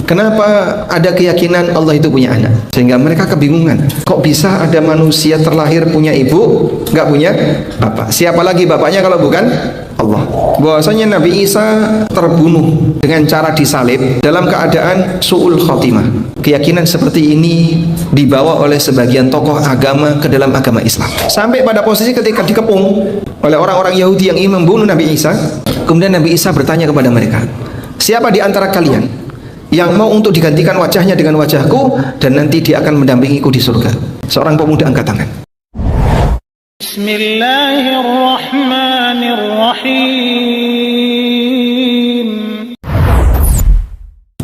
Kenapa ada keyakinan Allah itu punya anak? Sehingga mereka kebingungan. Kok bisa ada manusia terlahir punya ibu, nggak punya bapak? Siapa lagi bapaknya kalau bukan Allah? Bahwasanya Nabi Isa terbunuh dengan cara disalib dalam keadaan su'ul khotimah. Keyakinan seperti ini dibawa oleh sebagian tokoh agama ke dalam agama Islam. Sampai pada posisi ketika dikepung oleh orang-orang Yahudi yang ingin membunuh Nabi Isa, kemudian Nabi Isa bertanya kepada mereka, siapa di antara kalian yang mau untuk digantikan wajahnya dengan wajahku dan nanti dia akan mendampingiku di surga? Seorang pemuda angkat tangan. Bismillahirrahmanirrahim.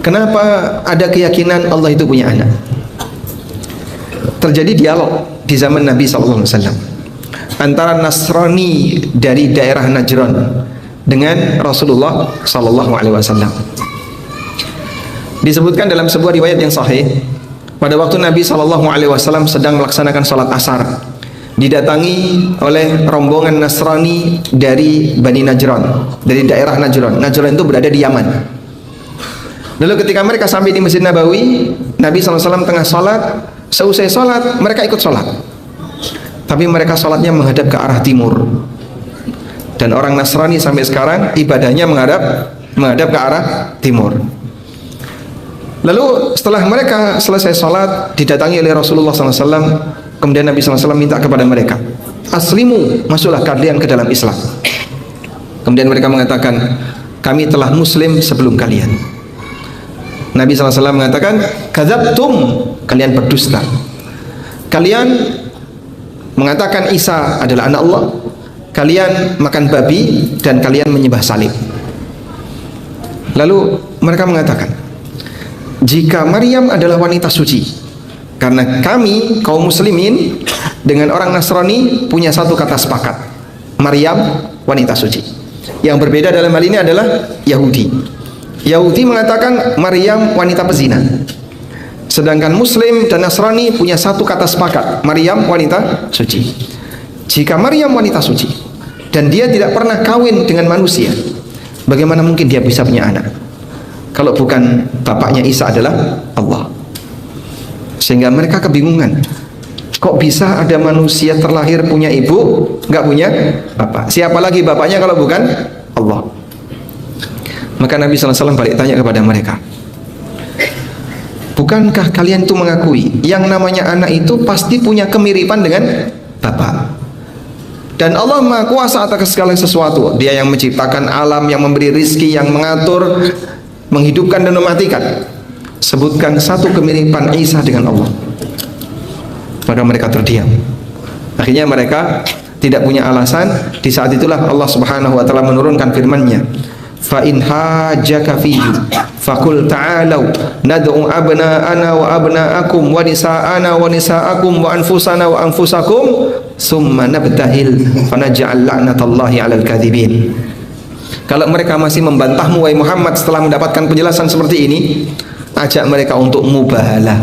Kenapa ada keyakinan Allah itu punya anak? Terjadi dialog di zaman Nabi SAW antara Nasrani dari daerah Najran dengan Rasulullah SAW. Disebutkan dalam sebuah riwayat yang sahih, pada waktu Nabi SAW sedang melaksanakan sholat asar, didatangi oleh rombongan Nasrani dari Bani Najran, dari daerah Najran. Najran itu berada di Yaman. Lalu ketika mereka sampai di Masjid Nabawi, Nabi SAW tengah sholat. Seusai sholat, mereka ikut sholat, tapi mereka sholatnya menghadap ke arah timur. Dan orang Nasrani sampai sekarang ibadahnya menghadap ke arah timur. Lalu setelah mereka selesai sholat, didatangi oleh Rasulullah SAW. Kemudian Nabi SAW minta kepada mereka, aslimu, masuklah kalian ke dalam Islam. Kemudian mereka mengatakan, kami telah muslim sebelum kalian. Nabi SAW mengatakan, kadzabtum, kalian berdusta. Kalian mengatakan Isa adalah anak Allah, kalian makan babi, dan kalian menyembah salib. Lalu mereka mengatakan, jika Maryam adalah wanita suci, karena kami kaum muslimin dengan orang Nasrani punya satu kata sepakat, Maryam wanita suci. Yang berbeda dalam hal ini adalah Yahudi. Yahudi mengatakan Maryam wanita pezina, sedangkan Muslim dan Nasrani punya satu kata sepakat, Maryam wanita suci. Jika Maryam wanita suci dan dia tidak pernah kawin dengan manusia, bagaimana mungkin dia bisa punya anak kalau bukan bapaknya Isa adalah Allah? Sehingga mereka kebingungan, kok bisa ada manusia terlahir punya ibu, nggak punya bapak? Siapa lagi bapaknya kalau bukan Allah? Maka Nabi SAW balik tanya kepada mereka, bukankah kalian itu mengakui yang namanya anak itu pasti punya kemiripan dengan bapak? Dan Allah Maha Kuasa atas segala sesuatu. Dia yang menciptakan alam, yang memberi rizki, yang mengatur, menghidupkan dan mematikan. Sebutkan satu kemiripan Isa dengan Allah. Maka mereka terdiam. Akhirnya mereka tidak punya alasan. Di saat itulah Allah Subhanahu wa taala menurunkan firman-Nya, fa in hajjaka fihi faqul ta'alu nad'u abna'ana wa abna'akum wa nisa'ana wa nisa'akum wa anfusana wa anfusakum summa nabtahil fanaj'al la'natallahi 'alal kadhibin. Kalau mereka masih membantahmu wahai Muhammad setelah mendapatkan penjelasan seperti ini, ajak mereka untuk mubahalah.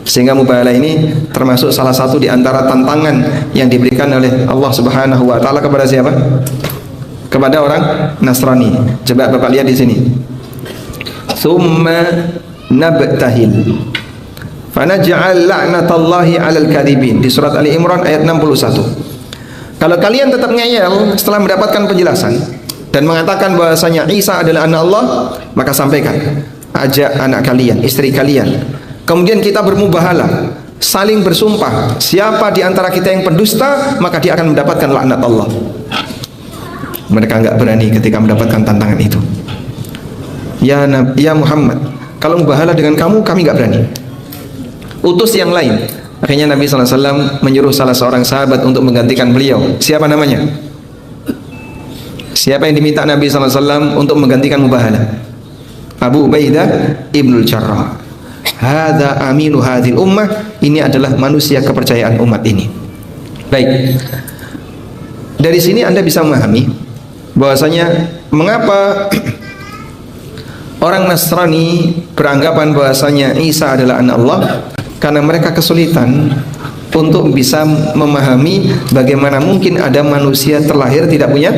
Sehingga mubahalah ini termasuk salah satu di antara tantangan yang diberikan oleh Allah Subhanahu wa taala kepada siapa? Kepada orang Nasrani. Coba Bapak lihat di sini. Summa nabtahil fanaj'al la'natallahi 'alal kadhibin, di surat Ali Imran ayat 61. Kalau kalian tetap ngeyel setelah mendapatkan penjelasan dan mengatakan bahwasanya Isa adalah anak Allah, maka sampaikan, ajak anak kalian, istri kalian, kemudian kita bermubahalah, saling bersumpah, siapa di antara kita yang pendusta, maka dia akan mendapatkan laknat Allah. Mereka enggak berani ketika mendapatkan tantangan itu. Ya Muhammad, kalau mubahalah dengan kamu, kami enggak berani. Utus yang lain. Akhirnya Nabi SAW menyuruh salah seorang sahabat untuk menggantikan beliau. Siapa namanya? Siapa yang diminta Nabi SAW untuk menggantikan mubahalah? Abu Ubaidah Ibnul Jarrah. Hadza aminu hadhil ummah. Ini adalah manusia kepercayaan umat ini. Baik. Dari sini Anda bisa memahami bahwasanya mengapa orang Nasrani beranggapan bahwasanya Isa adalah anak Allah, karena mereka kesulitan untuk bisa memahami bagaimana mungkin ada manusia terlahir tidak punya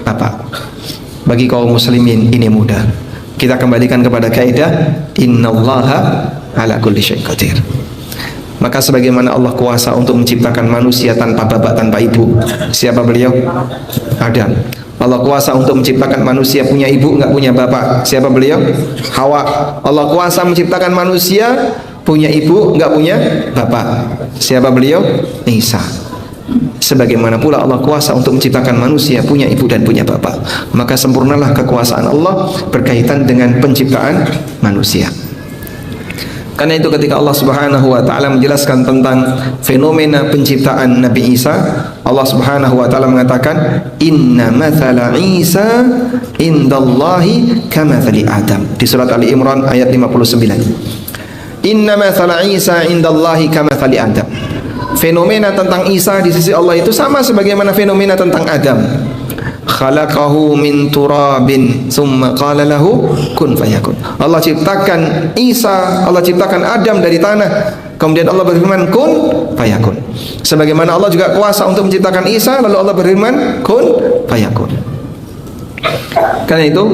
bapak. Bagi kaum muslimin ini mudah. Kita kembalikan kepada kaidah innallaha ala kulli syai'in qadir. Maka sebagaimana Allah kuasa untuk menciptakan manusia tanpa bapak, tanpa ibu. Siapa beliau? Adam. Allah kuasa untuk menciptakan manusia punya ibu, enggak punya bapak. Siapa beliau? Hawa. Allah kuasa menciptakan manusia punya ibu, enggak punya bapak. Siapa beliau? Isa. Sebagaimana pula Allah kuasa untuk menciptakan manusia punya ibu dan punya bapak. Maka sempurnalah kekuasaan Allah berkaitan dengan penciptaan manusia. Karena itu ketika Allah Subhanahu wa taala menjelaskan tentang fenomena penciptaan Nabi Isa, Allah Subhanahu wa taala mengatakan inna mathala Isa indallahi kamathali Adam di surat Ali Imran ayat 59. Inna mathala Isa indallahi kamathali Adam. Fenomena tentang Isa di sisi Allah itu sama sebagaimana fenomena tentang Adam. Khalaqahu min turabin thumma qala lahu kun fayakun. Allah ciptakan Isa, Allah ciptakan Adam dari tanah, kemudian Allah berfirman kun fayakun. Sebagaimana Allah juga kuasa untuk menciptakan Isa, lalu Allah berfirman kun fayakun. Karena itu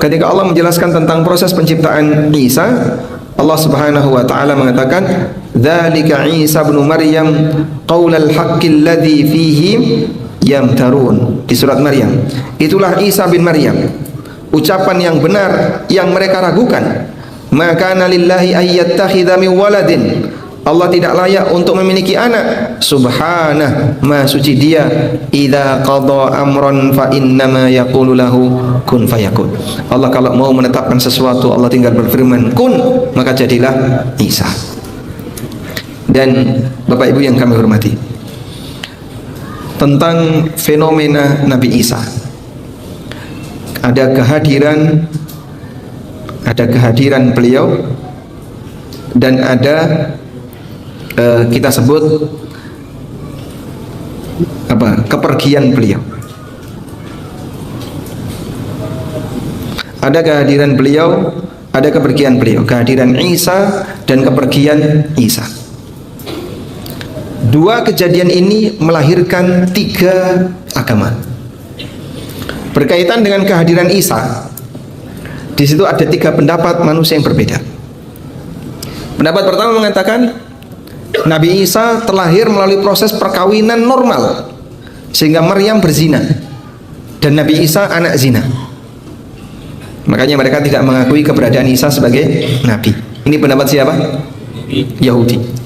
ketika Allah menjelaskan tentang proses penciptaan Isa, Allah Subhanahu wa taala mengatakan dzalika Isa ibn Maryam qaulal haqqil ladzi fihi yamtarun di surat Maryam. Itulah Isa bin Maryam, ucapan yang benar yang mereka ragukan. Maka lillahi ayyattakhidha min waladin. Allah tidak layak untuk memiliki anak. Subhanah, maha suci Dia. Idza qada amran fa innama yaqulu lahu kun fayakun. Allah kalau mau menetapkan sesuatu, Allah tinggal berfirman kun, maka jadilah Isa. Dan Bapak Ibu yang kami hormati, tentang fenomena Nabi Isa, ada kehadiran beliau dan ada kita sebut kepergian beliau. Ada kehadiran beliau, ada kepergian beliau, kehadiran Isa dan kepergian Isa. Dua kejadian ini melahirkan tiga agama. Berkaitan dengan kehadiran Isa, di situ ada tiga pendapat manusia yang berbeda. Pendapat pertama mengatakan Nabi Isa terlahir melalui proses perkawinan normal, sehingga Maryam berzina dan Nabi Isa anak zina. Makanya mereka tidak mengakui keberadaan Isa sebagai nabi. Ini pendapat siapa? Yahudi.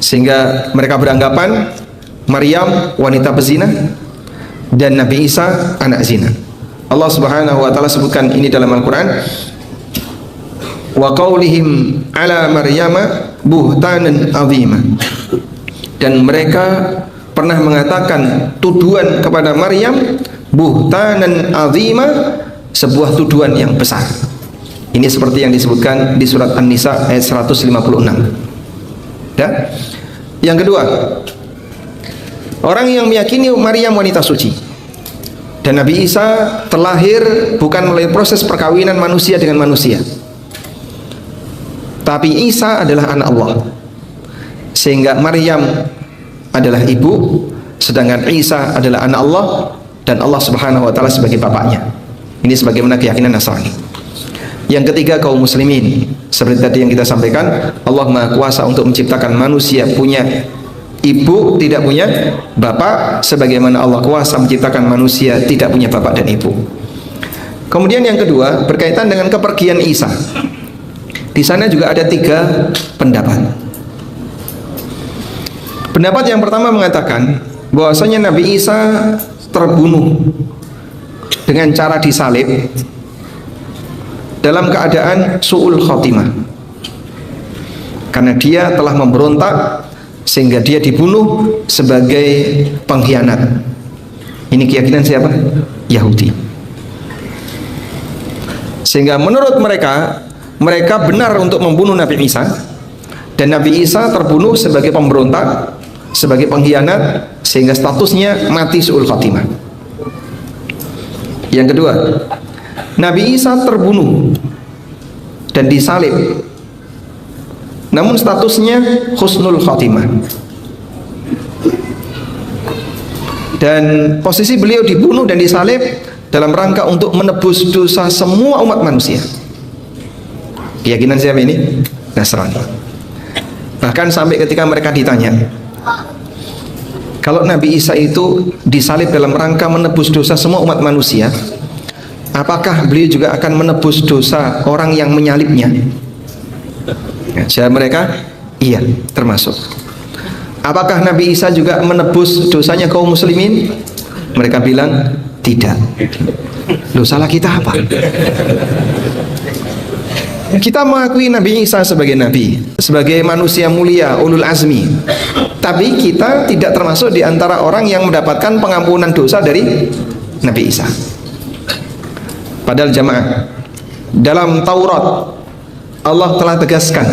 Sehingga mereka beranggapan Maryam wanita pezina dan Nabi Isa anak zina. Allah Subhanahu wa taala sebutkan ini dalam Al-Qur'an. Wa qaulihim ala Maryama buhtanan azima. Dan mereka pernah mengatakan tuduhan kepada Maryam buhtanan azima, sebuah tuduhan yang besar. Ini seperti yang disebutkan di surat An-Nisa ayat 156. Ya. Yang kedua, orang yang meyakini Maryam wanita suci dan Nabi Isa terlahir bukan melalui proses perkawinan manusia dengan manusia, tapi Isa adalah anak Allah, sehingga Maryam adalah ibu, sedangkan Isa adalah anak Allah dan Allah Subhanahu wa taala sebagai bapaknya. Ini sebagaimana keyakinan Nasrani. Yang ketiga, kaum muslimin, seperti tadi yang kita sampaikan, Allah Maha Kuasa untuk menciptakan manusia punya ibu, tidak punya bapak, sebagaimana Allah kuasa menciptakan manusia tidak punya bapak dan ibu. Kemudian yang kedua, berkaitan dengan kepergian Isa. Di sana juga ada tiga pendapat. Pendapat yang pertama mengatakan bahwasanya Nabi Isa terbunuh dengan cara disalib dalam keadaan su'ul khotimah, karena dia telah memberontak sehingga dia dibunuh sebagai pengkhianat. Ini keyakinan siapa? Yahudi. Sehingga menurut mereka benar untuk membunuh Nabi Isa, dan Nabi Isa terbunuh sebagai pemberontak, sebagai pengkhianat, sehingga statusnya mati su'ul khotimah. Yang kedua, Nabi Isa terbunuh dan disalib, namun statusnya husnul khotimah, dan posisi beliau dibunuh dan disalib dalam rangka untuk menebus dosa semua umat manusia. Keyakinan siapa ini? Nasrani. Bahkan sampai ketika mereka ditanya, kalau Nabi Isa itu disalib dalam rangka menebus dosa semua umat manusia, apakah beliau juga akan menebus dosa orang yang menyalibnya? Jawab mereka, iya, termasuk. Apakah Nabi Isa juga menebus dosanya kaum muslimin? Mereka bilang, tidak. Loh, salah kita apa? Kita mengakui Nabi Isa sebagai nabi, sebagai manusia mulia, ulul azmi. Tapi kita tidak termasuk di antara orang yang mendapatkan pengampunan dosa dari Nabi Isa. Padahal jamaah, dalam Taurat Allah telah tegaskan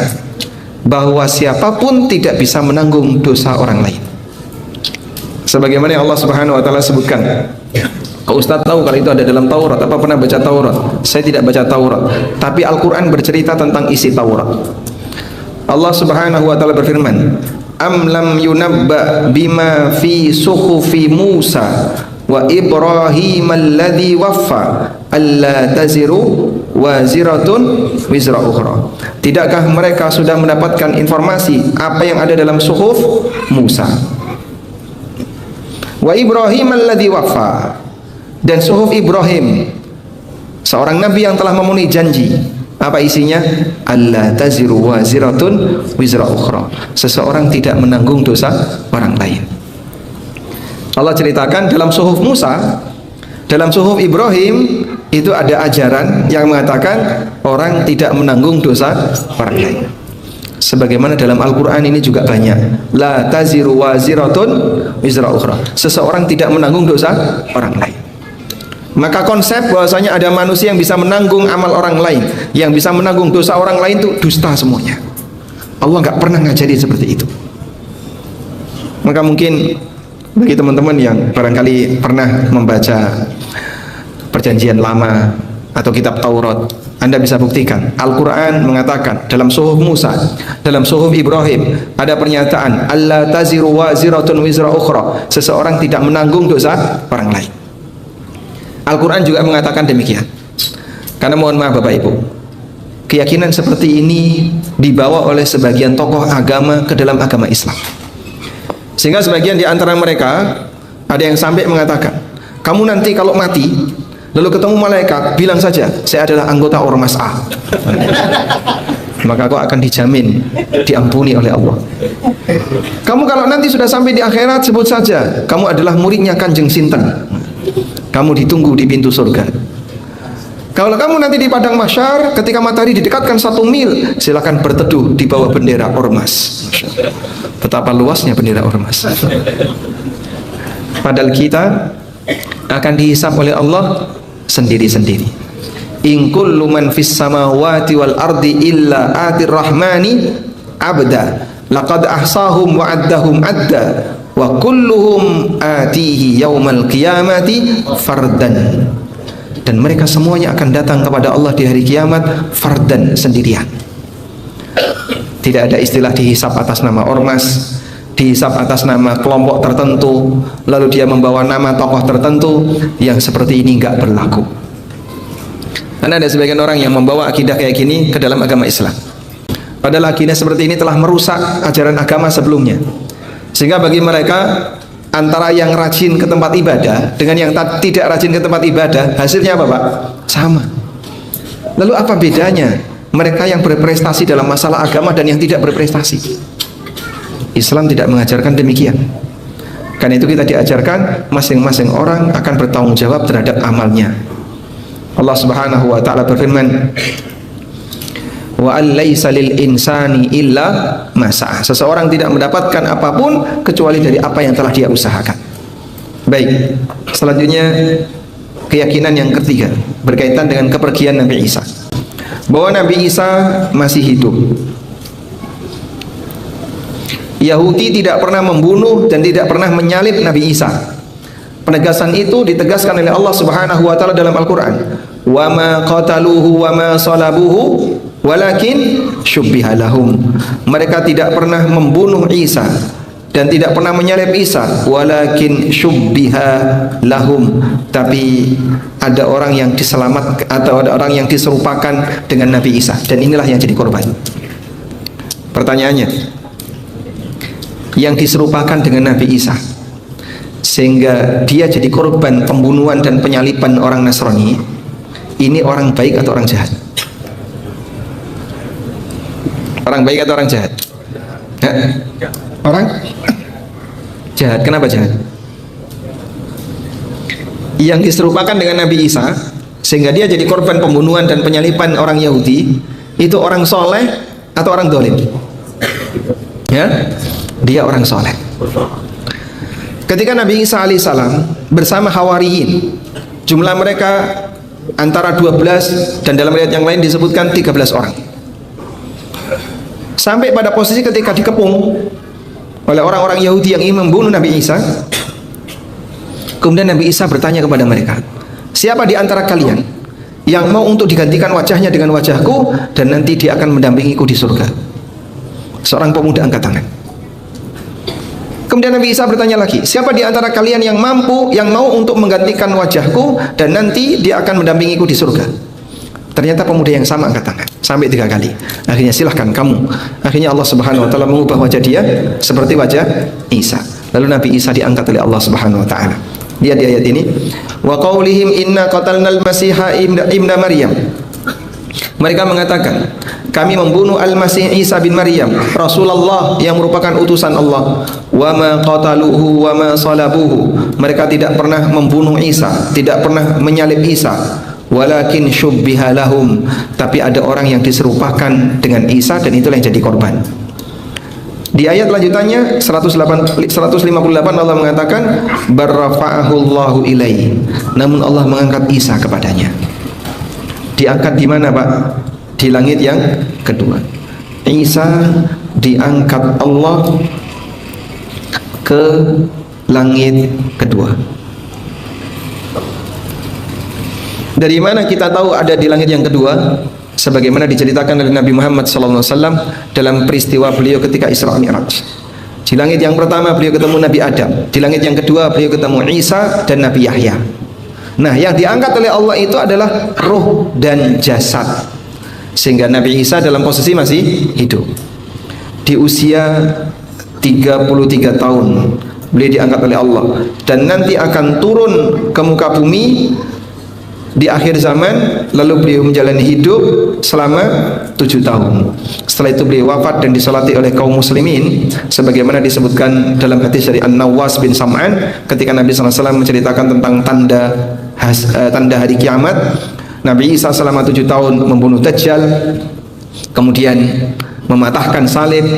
bahwa siapapun tidak bisa menanggung dosa orang lain. Sebagaimana Allah Subhanahu wa taala sebutkan. Kau Ustaz tahu kalau itu ada dalam Taurat? Apa pernah baca Taurat? Saya tidak baca Taurat, tapi Al-Qur'an bercerita tentang isi Taurat. Allah Subhanahu wa taala berfirman, "Am lam yunabba bima fi suhufi Musa wa Ibrahim alladhi waffa alla taziru waziratun wizra ukhra." Tidakkah mereka sudah mendapatkan informasi apa yang ada dalam suhuf Musa wa Ibrahim alladhi waffa, dan suhuf Ibrahim, seorang nabi yang telah memenuhi janji. Apa isinya? Alla taziru waziratun wizra ukhra, seseorang tidak menanggung dosa orang lain. Allah ceritakan dalam suhuf Musa, dalam suhuf Ibrahim itu ada ajaran yang mengatakan orang tidak menanggung dosa orang lain. Sebagaimana dalam Al-Quran ini juga banyak, la taziru waziratun wizra ukhra, seseorang tidak menanggung dosa orang lain. Maka konsep bahwasanya ada manusia yang bisa menanggung amal orang lain, yang bisa menanggung dosa orang lain, itu dusta semuanya. Allah nggak pernah ngajari seperti itu. Maka mungkin bagi teman-teman yang barangkali pernah membaca Perjanjian Lama atau kitab Taurat, Anda bisa buktikan Al-Quran mengatakan dalam suhuf Musa, dalam suhuf Ibrahim ada pernyataan alla taziru waziratun wizra ukhra, seseorang tidak menanggung dosa orang lain. Al-Quran juga mengatakan demikian. Karena mohon maaf Bapak Ibu, keyakinan seperti ini dibawa oleh sebagian tokoh agama ke dalam agama Islam, sehingga sebagian di antara mereka ada yang sampai mengatakan, kamu nanti kalau mati lalu ketemu malaikat, bilang saja saya adalah anggota ormas A, maka kau akan dijamin diampuni oleh Allah. Kamu kalau nanti sudah sampai di akhirat, sebut saja kamu adalah muridnya Kanjeng Sinten, kamu ditunggu di pintu surga. Kalau kamu nanti di padang mahsyar, ketika matahari didekatkan 1 mil, silakan berteduh di bawah bendera ormas. Betapa luasnya bendera ormas. Padahal kita akan dihisab oleh Allah sendiri-sendiri. In kullu man fis samawati wal ardi illa atir rahmani abda laqad ahsahum wa addahum adda wa kulluhum atihi yaumal qiyamati fardan. Dan mereka semuanya akan datang kepada Allah di hari kiamat fardan, sendirian. Tidak ada istilah dihisab atas nama ormas, dihisab atas nama kelompok tertentu, lalu dia membawa nama tokoh tertentu. Yang seperti ini nggak berlaku. Karena ada sebagian orang yang membawa akidah kayak gini ke dalam agama Islam, padahal akidah seperti ini telah merusak ajaran agama sebelumnya. Sehingga bagi mereka, antara yang rajin ke tempat ibadah dengan yang tidak rajin ke tempat ibadah, hasilnya apa Pak? Sama. Lalu apa bedanya mereka yang berprestasi dalam masalah agama dan yang tidak berprestasi? Islam tidak mengajarkan demikian. Karena itu kita diajarkan masing-masing orang akan bertanggung jawab terhadap amalnya. Allah Subhanahu wa taala berfirman, wa allaisa lil insani illa ma sa'a. Seseorang tidak mendapatkan apapun kecuali dari apa yang telah dia usahakan. Baik, selanjutnya keyakinan yang ketiga berkaitan dengan kepergian Nabi Isa, bahwa Nabi Isa masih hidup. Yahudi tidak pernah membunuh dan tidak pernah menyalib Nabi Isa. Penegasan itu ditegaskan oleh Allah Subhanahu wa taala dalam Al-Qur'an. Wa ma qataluhu wa ma salabuhu walakin syubbiha lahum. Mereka tidak pernah membunuh Isa, dan tidak pernah menyalib Isa, walakin syubbiha lahum, tapi ada orang yang diselamat atau ada orang yang diserupakan dengan Nabi Isa, dan inilah yang jadi korban. Pertanyaannya, yang diserupakan dengan Nabi Isa sehingga dia jadi korban pembunuhan dan penyaliban orang Nasrani, ini orang baik atau orang jahat? Orang baik atau orang jahat? Orang jahat. Kenapa jahat? Yang diserupakan dengan Nabi Isa sehingga dia jadi korban pembunuhan dan penyaliban orang Yahudi, itu orang soleh atau orang dolim? Ya, dia orang soleh. Ketika Nabi Isa alaihissalam bersama Hawariyin, jumlah mereka antara 12 dan dalam riwayat yang lain disebutkan 13 orang. Sampai pada posisi ketika dikepung oleh orang-orang Yahudi yang ingin membunuh Nabi Isa, kemudian Nabi Isa bertanya kepada mereka, siapa di antara kalian yang mau untuk digantikan wajahnya dengan wajahku dan nanti dia akan mendampingiku di surga? Seorang pemuda angkat tangan. Kemudian Nabi Isa bertanya lagi, siapa di antara kalian yang mampu, yang mau untuk menggantikan wajahku dan nanti dia akan mendampingiku di surga? Ternyata pemuda yang sama angkat tangan sampai 3 kali. Akhirnya silahkan kamu. Akhirnya Allah Subhanahu wa taala mengubah wajah dia seperti wajah Isa. Lalu Nabi Isa diangkat oleh Allah Subhanahu wa taala. Lihat di ayat ini, wa qaulihim inna qatalnal masiha ibna Maryam. Mereka mengatakan, kami membunuh Al-Masih Isa bin Maryam, Rasulullah yang merupakan utusan Allah. Wa ma qataluhu wa ma salabuhu. Mereka tidak pernah membunuh Isa, tidak pernah menyalib Isa. Walakin syubbiha lahum, tapi ada orang yang diserupakan dengan Isa dan itulah yang jadi korban. Di ayat lanjutannya 158 Allah mengatakan barrafa'ahu Allahu ilaihi, namun Allah mengangkat Isa kepadanya. Diangkat di mana, Pak? Di langit yang kedua. Isa diangkat Allah ke langit kedua. Dari mana kita tahu ada di langit yang kedua? Sebagaimana diceritakan oleh Nabi Muhammad SAW dalam peristiwa beliau ketika Isra Mi'raj. Di langit yang pertama beliau ketemu Nabi Adam, di langit yang kedua beliau ketemu Isa dan Nabi Yahya. Nah, yang diangkat oleh Allah itu adalah ruh dan jasad, sehingga Nabi Isa dalam posisi masih hidup. Di usia 33 tahun beliau diangkat oleh Allah, dan nanti akan turun ke muka bumi di akhir zaman, lalu beliau menjalani hidup selama 7 tahun. Setelah itu beliau wafat dan disolati oleh kaum muslimin, sebagaimana disebutkan dalam hadis dari An-Nawas bin Sam'an ketika Nabi SAW menceritakan tentang tanda hari kiamat. Nabi Isa selama 7 tahun membunuh Dajjal, kemudian mematahkan salib,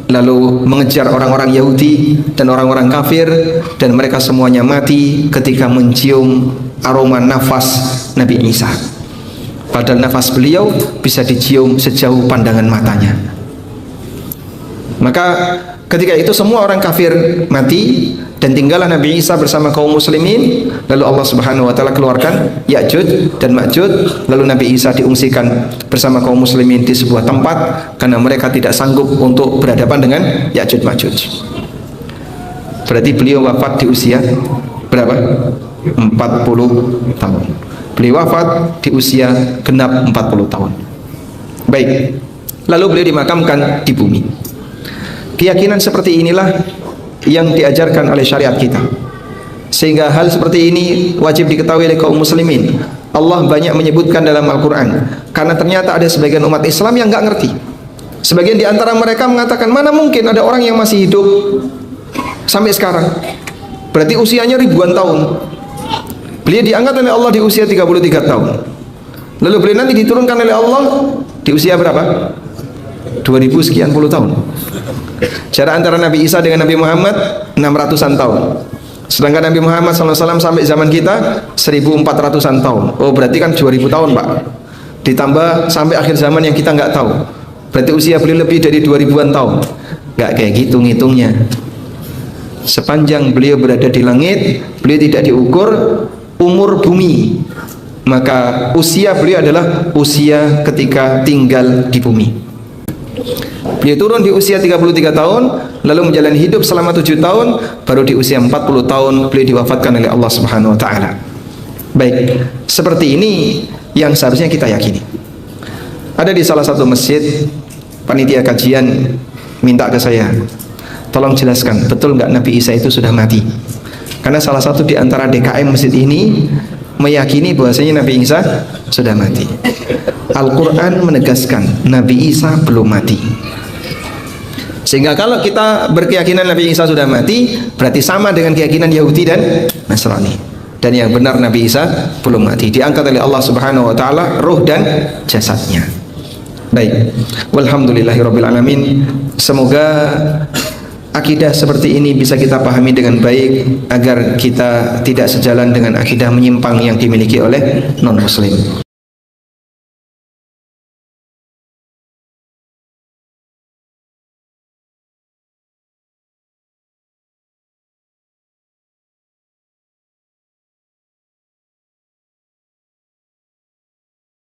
lalu mengejar orang-orang Yahudi dan orang-orang kafir, dan mereka semuanya mati ketika mencium aroma nafas Nabi Isa. Padahal nafas beliau bisa dicium sejauh pandangan matanya. Maka ketika itu semua orang kafir mati dan tinggallah Nabi Isa bersama kaum muslimin. Lalu Allah Subhanahu wa taala keluarkan Ya'juj dan Ma'juj. Lalu Nabi Isa diungsikan bersama kaum muslimin di sebuah tempat karena mereka tidak sanggup untuk berhadapan dengan Ya'juj Ma'juj. Berarti beliau wafat di usia berapa? 40 tahun. Beliau wafat di usia genap 40 tahun. Baik. Lalu beliau dimakamkan di bumi. Keyakinan seperti inilah yang diajarkan oleh syariat kita, sehingga hal seperti ini wajib diketahui oleh kaum muslimin. Allah banyak menyebutkan dalam Al-Quran, karena ternyata ada sebagian umat Islam yang nggak ngerti. Sebagian di antara mereka mengatakan, mana mungkin ada orang yang masih hidup sampai sekarang, berarti usianya ribuan tahun. Beliau diangkat oleh Allah di usia 33 tahun. Lalu beliau nanti diturunkan oleh Allah di usia berapa? 2000 sekian puluh tahun. Jarak antara Nabi Isa dengan Nabi Muhammad 600-an tahun. Sedangkan Nabi Muhammad SAW sampai zaman kita 1400-an tahun. Oh, berarti kan 2000 tahun, Pak. Ditambah sampai akhir zaman yang kita nggak tahu. Berarti usia beliau lebih dari 2000-an tahun. Nggak kayak gitu ngitungnya. Sepanjang beliau berada di langit, beliau tidak diukur umur bumi, maka usia beliau adalah usia ketika tinggal di bumi. Beliau turun di usia 33 tahun, lalu menjalani hidup selama 7 tahun, baru di usia 40 tahun beliau diwafatkan oleh Allah Subhanahu wa taala. Baik, seperti ini yang seharusnya kita yakini. Ada di salah satu masjid, panitia kajian minta ke saya, tolong jelaskan, betul nggak Nabi Isa itu sudah mati? Karena salah satu di antara DKM masjid ini meyakini bahwasanya Nabi Isa sudah mati. Al-Quran menegaskan Nabi Isa belum mati. Sehingga kalau kita berkeyakinan Nabi Isa sudah mati, berarti sama dengan keyakinan Yahudi dan Nasrani. Dan yang benar Nabi Isa belum mati, diangkat oleh Allah Subhanahu wa taala ruh dan jasadnya. Baik, walhamdulillahirabbil alamin. Semoga akidah seperti ini bisa kita pahami dengan baik agar kita tidak sejalan dengan akidah menyimpang yang dimiliki oleh non muslim.